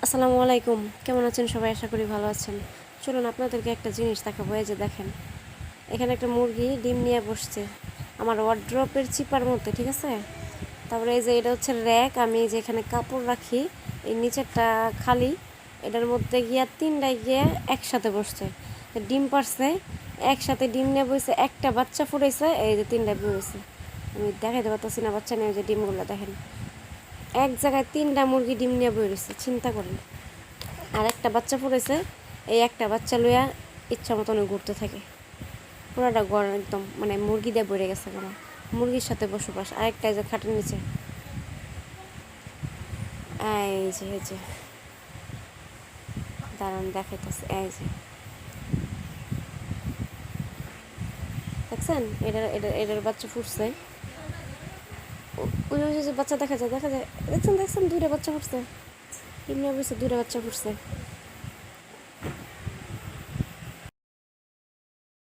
আসসালামু আলাইকুম, কেমন আছেন সবাই? আশা করি ভালো আছেন। চলুন আপনাদেরকে একটা জিনিস দেখাবো। এই যে দেখেন, এখানে একটা মুরগি ডিম নিয়ে বসছে আমার ওয়ার্ড্রপের চিপার মধ্যে, ঠিক আছে? তারপরে এই যে এটা হচ্ছে র্যাক, আমি যে এখানে কাপড় রাখি, এই নিচেরটা খালি, এটার মধ্যে গিয়া তিনটায় গিয়ে একসাথে বসছে, ডিম পারছে, একসাথে ডিম নিয়ে বসে, একটা বাচ্চা ফুটাইছে, এই যে তিনটায় বসেছে। আমি দেখাইতে পারতেছি না বাচ্চা নিয়ে, যে ডিমগুলো দেখেন, এক জায়গায় তিনটা মুরগি ডিম নিয়ে বই রয়েছে, চিন্তা করেন। আর একটা বাচ্চা পড়েছে, এই একটা বাচ্চা লইয়া ইচ্ছা মতন ঘুরতে থাকে। পুরাটা ঘর একদম মানে মুরগি দিয়ে ভরে গেছে আমার, মুরগির সাথে বসবাস। আরেকটা এই যে খাটের নিচে, এই যে দাঁড়ান দেখাইতেছে, এই যে দেখছেন, এটার বাচ্চা ফুটছে। ওই যে বাচ্চা দেখা যায়, দেখছেন, দুইটা বাচ্চা ফুটছে, এমনি অবশ্যই দুইটা বাচ্চা ফুটছে।